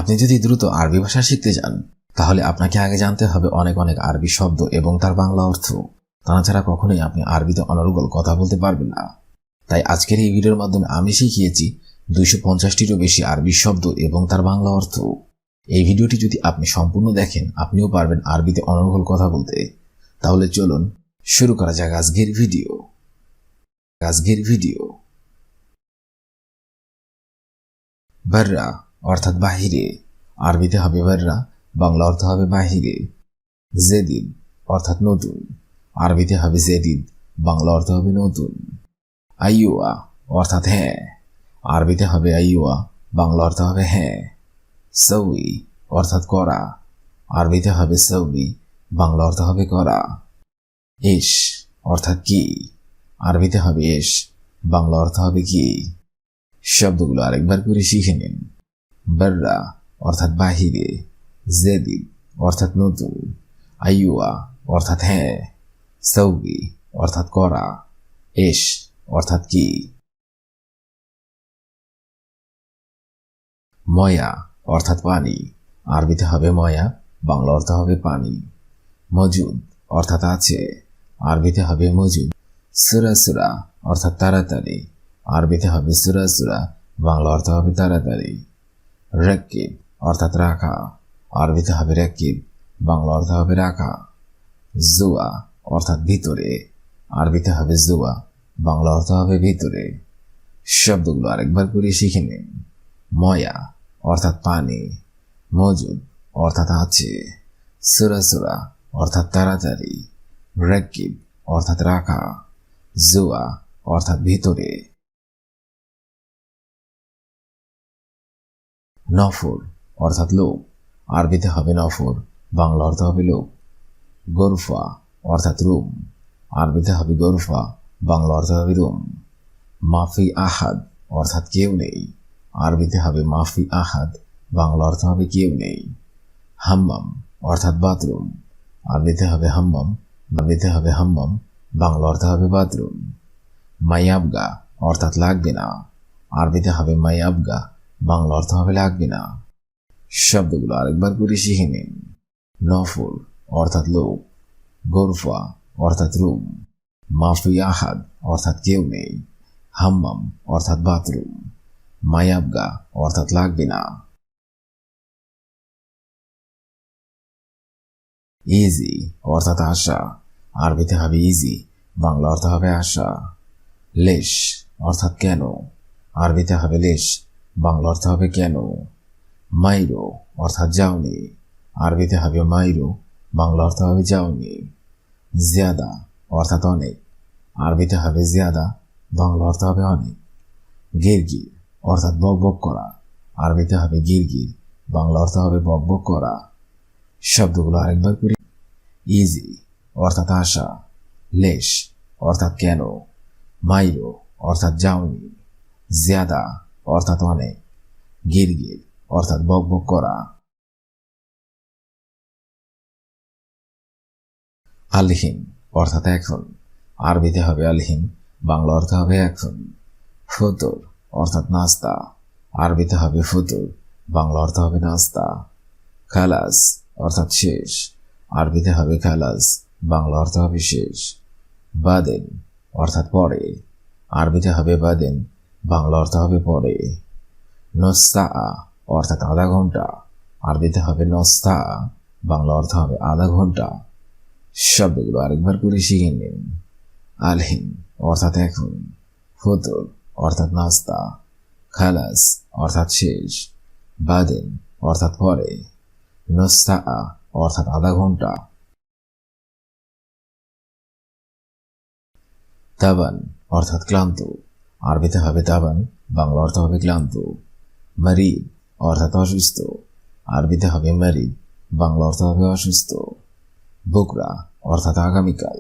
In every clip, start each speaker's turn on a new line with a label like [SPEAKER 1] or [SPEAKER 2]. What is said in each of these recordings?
[SPEAKER 1] আপনি যদি দ্রুত আরবি ভাষা শিখতে চান তাহলে আপনাকে আগে জানতে হবে অনেক অনেক আরবি শব্দ এবং তার বাংলা অর্থ। তাছাড়া কখনোই আপনি আরবিতে অনর্গল কথা বলতে পারবেন না। তাই আজকের এই ভিডিওর মাধ্যমে আমি শিখিয়েছি 250টিরও বেশি আরবি শব্দ এবং তার বাংলা অর্থ। এই ভিডিওটি যদি আপনি সম্পূর্ণ দেখেন আপনিও পারবেন আরবিতে অনর্গল কথা বলতে। তাহলে চলুন শুরু করা যাক আজকের ভিডিও। বাররা অর্থাৎ বাহিরে, আরবিতে হবে বাররা, বাংলা অর্থ হবে বাহিরে। জেদিদ অর্থাৎ নতুন, আরবিতে হবে জেদিদ, বাংলা অর্থ হবে নতুন। আইয়ুয়া অর্থাৎ হ্যাঁ, আরবিতে হবে আইয়ুয়া, বাংলা অর্থ হবে হ্যাঁ। সৌই অর্থাৎ করা, আরবিতে হবে সৌই, বাংলা অর্থ হবে করা। ইশ অর্থাৎ কি, আরবিতে হবে ইশ, বাংলা অর্থ হবে কি। শব্দগুলো আরেকবার করে শিখে নিন। বাররা অর্থাৎ বাহিরে, জেদিদ অর্থাৎ নতুন, আইয়ুয়া অর্থাৎ হ্যাঁ, সৌগি অর্থাৎ করা, ইশ অর্থাৎ কি। ময়া অর্থাৎ পানি, আরবিতে হবে ময়া, বাংলা অর্থ হবে পানি। মজুদ অর্থাৎ আছে, আরবিতে হবে মজুদ। সুরা সুরা অর্থাৎ তাড়াতাড়ি, আরবিতে হবে সুরা সুরা, বাংলা অর্থ হবে তাড়াতাড়ি। রাকিব অর্থাৎ রাখা, আরবিতে হবে রাকিব, বাংলা অর্থ হবে রাখা। জুয়া অর্থাৎ ভিতরে, আরবিতে হবে জুয়া, বাংলা অর্থ হবে ভিতরে। শব্দগুলো আরেকবার করে শিখে নিন। ময়া অর্থাৎ পানি, মজুদ অর্থাৎ আছে, সুরা সুরা অর্থাৎ তাড়াতাড়ি, রাকিব অর্থাৎ রাখা, জুয়া অর্থাৎ ভিতরে। নফর অর্থাৎ লোক, আরবিতে হবে নফর, বাংলা অর্থ হবে লোক। গোরফা অর্থাৎ রুম, আরবিতে হবে গোরফা, বাংলা অর্থ হবে রুম। মাফি আহাদ অর্থাৎ কেউ নেই, আরবিতে হবে মাফি আহাদ, বাংলা অর্থ হবে কেউ নেই। হাম্মাম অর্থাৎ বাথরুম, আরবিতে হবে হাম্মাম, বাংলা অর্থ হবে বাথরুম। মাইয়াবগা অর্থাৎ লাগবে না, আরবিতে হবে মাইয়াবগা, বাংলা অর্থ হবে লাগবে না। শব্দগুলো আরেকবার করে শিখে নিন। নফর অর্থাৎ লোক, গোরফা অর্থাৎ রুম, মাফি আহাদ অর্থাৎ কেউ নেই, হাম্মাম অর্থাৎ বাথরুম, মায়াবগা অর্থাৎ লাগবে না। ইজি অর্থাৎ আশা, আরবিতে হবে ইজি, বাংলা অর্থ হবে আশা। লেশ অর্থাৎ কেন, আরবিতে হবে লেশ, বাংলা অর্থ হবে কেন। মাইরো অর্থাৎ যাওনি, আরবিতে হবে মাইরো, বাংলা অর্থ হবে যাওনি। জিয়াদা অর্থাৎ অনেক, আরবিতে হবে জিয়াদা, বাংলা অর্থ হবে অনেক। গিরগির অর্থাৎ বকবক করা, আরবিতে হবে গিরগির, বাংলা অর্থ হবে বকবক করা। শব্দগুলো আরেকবার করি। ইজি অর্থাৎ আশা, লেশ অর্থাৎ কেন, মাইরো অর্থাৎ যাওনি, জিয়াদা অর্থাৎ অনেক, গিরগির অর্থাৎ বকবক করা। আলহিন অর্থাৎ এখন, আরবিতে হবে আলহিন, বাংলা অর্থ হবে এখন। ফতর অর্থাৎ নাস্তা, আরবিতে হবে ফতর, বাংলা অর্থ হবে নাস্তা। খালাস অর্থাৎ শেষ, আরবিতে হবে খালাস, বাংলা অর্থ হবে শেষ। বাদেন অর্থাৎ পরে, আরবিতে হবে বাদেন, বাংলা অর্থ হবে পরে। নস্তা অর্থাৎ আধা ঘন্টা, আরবিতে হবে নস্তা, বাংলা অর্থ হবে আধা ঘন্টা। শব্দগুলো আরেকবার করে শিখে নিন। আলহিন অর্থাৎ এখন, ফতর অর্থাৎ নাস্তা, খালাস অর্থাৎ শেষ, বাদেন অর্থাৎ পরে, নস্তা অর্থাৎ আধা ঘন্টা। তাবান অর্থাৎ ক্লান্ত, আরবিতে হবে তাবান, বাংলা অর্থ হবে ক্লান্ত। মারিদ অর্থাৎ অসুস্থ, আরবিতে হবে মারিদ, বাংলা অর্থ হবে অসুস্থ। বুকরা অর্থাৎ আগামীকাল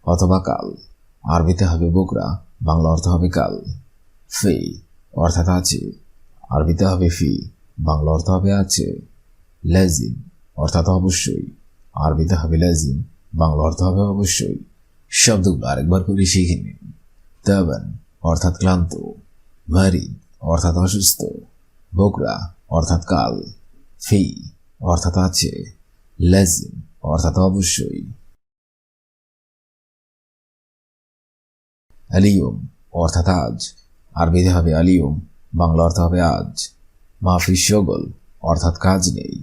[SPEAKER 1] অথবা কাল, আরবিতে হবে বুকরা, বাংলা অর্থ হবে কাল। ফি অর্থাৎ আছে, আরবিতে হবে ফি, বাংলা অর্থ হবে আছে। লাজিম অর্থাৎ অবশ্যই, আরবিতে হবে লাজিম, বাংলা অর্থ হবে অবশ্যই। শব্দগুলো আরেকবার করে শিখে নিন। তাবান অর্থাৎ ক্লান্ত, মারিদ অর্থাৎ অসুস্থ, বোকরা অর্থাৎ কাল, ফি অর্থাৎ আছে, লাজিম অর্থাৎ অবশ্যই। আলিয়ম অর্থাৎ আজ, আরবিতে হবে আলিয়ম, বাংলা অর্থ হবে আজ। মাফি শগল অর্থাৎ কাজ নেই,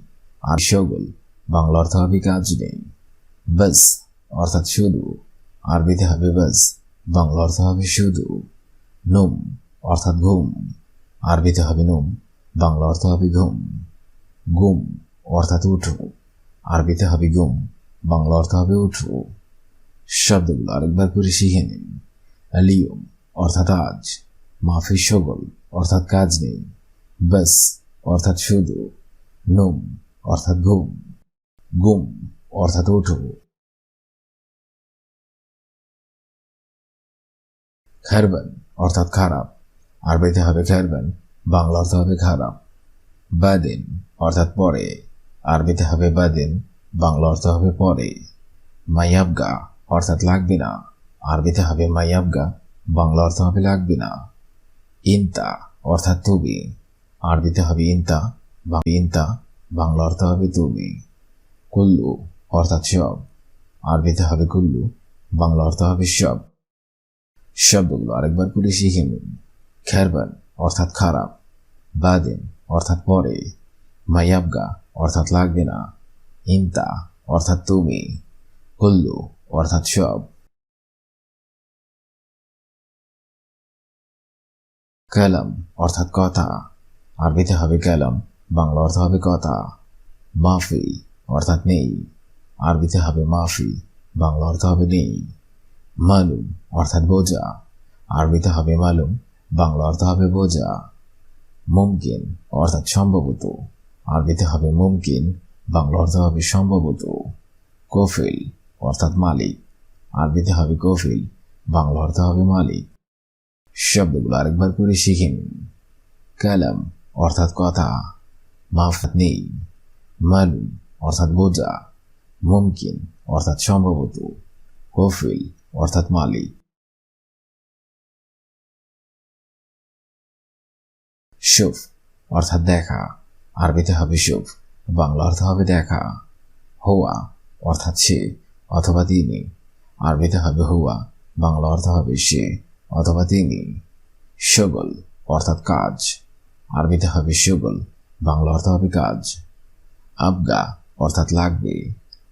[SPEAKER 1] আর শগল বাংলা অর্থ হবে কাজ নেই। বাস অর্থাৎ শুধু, আরবিতে হবে বাস, বাংলা অর্থ হবে শুধু। নুম অর্থাৎ ঘুম, আরবিতে হবে নুম, বাংলা অর্থ হবে ঘুম। গুম অর্থাৎ উঠো, আরবিতে হবে গুম, বাংলা অর্থ হবে উঠো। শব্দগুলো আরেকবার করে শিখে নিন। আলিয়ম অর্থাৎ আজ, মাফি শগল অর্থাৎ কাজ নেই, বাস অর্থাৎ শুধু, নুম অর্থাৎ ঘুম, গুম অর্থাৎ ওঠো। খারবান অর্থাৎ খারাপ, আরবিতে হবে খারবান, বাংলা অর্থ হবে খারাপ। বাদিন অর্থাৎ পরে, আরবিতে হবে বাদিন, বাংলা অর্থ হবে পরে। মাইয়াবগা অর্থাৎ লাগবে না, আরবিতে হবে মাইয়াবগা, বাংলা অর্থ হবে লাগবে না। ইনতা অর্থাৎ তুমি, আরবিতে হবে ইনতা, ইনতা বাংলা অর্থ হবে তুমি। কুল্লু অর্থাৎ সব, আরবিতে হবে কুল্লু, বাংলা অর্থ হবে সব। শব্দগুলো আরেকবার করে শিখে নিন। খারবান অর্থাৎ খারাপ, বাদিন অর্থাৎ পরে, মাইয়াবগা অর্থাৎ লাগবে না, ইনতা অর্থাৎ তুমি, কুল্লু অর্থাৎ সব। কালাম অর্থাৎ কথা, আরবিতে হবে কালাম, বাংলা অর্থ হবে কথা। মাফি অর্থাৎ নেই, আরবিতে হবে মাফি, বাংলা অর্থ হবে নেই। মালুম অর্থাৎ বোঝা, আরবিতে হবে মালুম, বাংলা অর্থ হবে বোঝা। মুমকিন অর্থাৎ সম্ভবত, আরবিতে হবে মুমকিন, বাংলা অর্থ হবে সম্ভবত। কফিল অর্থাৎ মালিক, আরবিতে হবে কফিল, বাংলা অর্থ হবে মালিক। শব্দগুলো আরেকবার করে শিখে নিন। কালাম অর্থাৎ কথা, মাফাত নেই, মালুম অর্থাৎ বোঝা, মুমকিন অর্থাৎ সম্ভবত, কফিল অর্থাৎ মালিক। শুফ অর্থাৎ দেখা, আরবিতে হবে শুফ, বাংলা অর্থ হবে দেখা। হুয়া অর্থাৎ সে অথবা তিনি, আরবিতে হবে হুয়া, বাংলা অর্থ হবে সে অথবা তিনি। শগল অর্থাৎ কাজ, আরবিতে হবে শগল, বাংলা অর্থ হবে কাজ। আবগা অর্থাৎ লাগবে,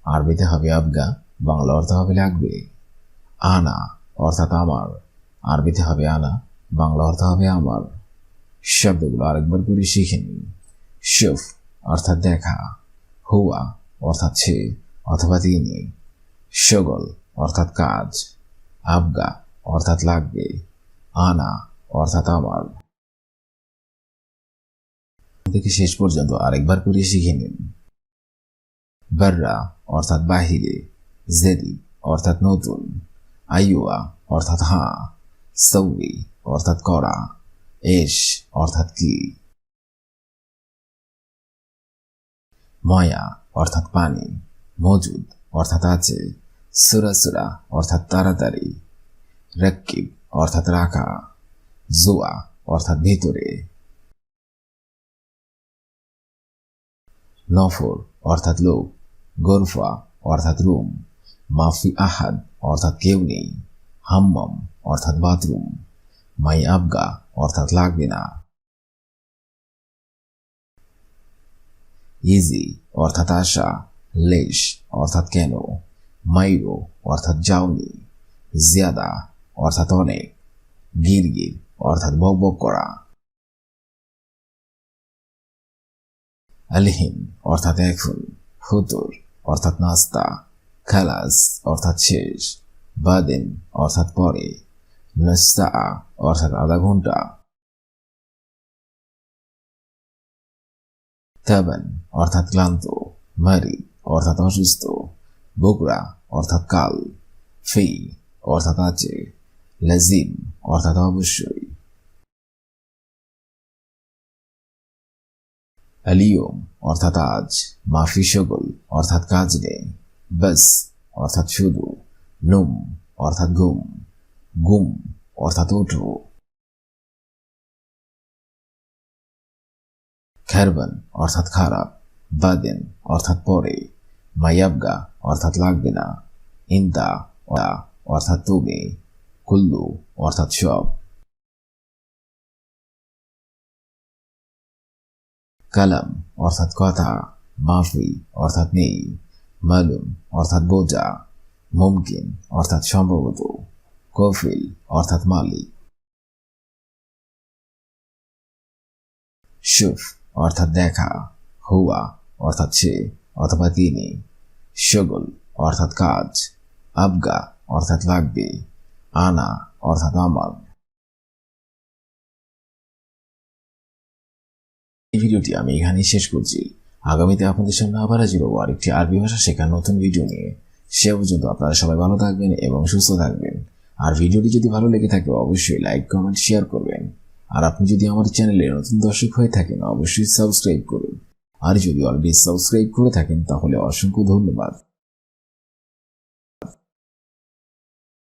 [SPEAKER 1] আরবিতে হবে আবগা, বাংলা অর্থ হবে লাগবে। আনা অর্থাৎ আমার, আরবিতে হবে আনা, বাংলা অর্থ হবে আমার। শব্দগুলো আরেকবার করে শিখে নিন। শুফ অর্থাৎ দেখা, হুয়া অর্থাৎ সে অথবা তিনি, শগল অর্থাৎ কাজ, আবগা অর্থাৎ লাগবে, আনা অর্থাৎ আমার। থেকে শেষ পর্যন্ত আরেকবার করে শিখে নিন। বাররা অর্থাৎ বাহিরে, জেদি অর্থাৎ নতুন, আইয়ুয়া অর্থাৎ হ্যাঁ, সৌই অর্থাৎ করা, এশ অর্থাৎ কি। ময়া অর্থাৎ পানি, মজুদ অর্থাৎ আছে, সুরাসুরা অর্থাৎ তাড়াতাড়ি, রাক্কিব অর্থাৎ রাখা, জুয়া অর্থাৎ ভিতরে। নফর অর্থাৎ লোক, গোরফা অর্থাৎ রুম, মাফি আহাদ অর্থাৎ কেউ নেই, হাম্মাম অর্থাৎ বাথরুম, মাই আবগা অর্থাৎ লাগবে না। ইজি অর্থাৎ আশা, লেশ অর্থাৎ কেন, মাইরো অর্থাৎ যাওনি, জিয়াদা অর্থাৎ অনেক, গিরগির অর্থাৎ বকবক করা। আলহিন অর্থাৎ এখন, ফুতুর অর্থাৎ নাস্তা, খালাস অর্থাৎ শেষ, বাদেন অর্থাৎ পরে, নস্তা অর্থাৎ আধা ঘন্টা। তাবান অর্থাৎ ক্লান্ত, মারি অর্থাৎ অসুস্থ, বকরা অর্থাৎ কাল, ফি অর্থাৎ আছে, লাজিম অর্থাৎ অবশ্যই। আলিয়ম অর্থাৎ আজ, মাফি শগল অর্থাৎ কাজ নেই, বাস অর্থাৎ শুধু, নুম অর্থাৎ ঘুম, গুম অর্থাৎ ওঠো। খেরবান অর্থাৎ খারাপ, বাদেন অর্থাৎ পরে, মায়াবগা অর্থাৎ লাগবে না, ইন্দা অর্থাৎ তুমি, কুল্লু অর্থাৎ সব। কালাম অর্থাৎ কথা, মাফি অর্থাৎ নেই, মালুম অর্থাৎ বোঝা, মুমকিন অর্থাৎ সম্ভবত, কফিল অর্থাৎ মালিক। শুফ অর্থাৎ দেখা, হুয়া অর্থাৎ সে অথবা তিনি, শগল অর্থাৎ কাজ, আবগা অর্থাৎ লাগবে, আনা অর্থাৎ আমার। এই ভিডিওটি আমি এখানেই শেষ করছি। আগামীতে আপনাদের সামনে আবার হাজির হবো আরেকটি আরবি ভাষা শেখার নতুন ভিডিও নিয়ে। সে পর্যন্ত আপনারা সবাই ভালো থাকবেন এবং সুস্থ থাকবেন। আর ভিডিওটি যদি ভালো লেগে থাকে অবশ্যই লাইক, কমেন্ট, শেয়ার করবেন। আর আপনি যদি আমার চ্যানেলে নতুন দর্শক হয়ে থাকেন অবশ্যই সাবস্ক্রাইব করুন। আর যদি অলরেডি সাবস্ক্রাইব করে থাকেন তাহলে অসংখ্য ধন্যবাদ।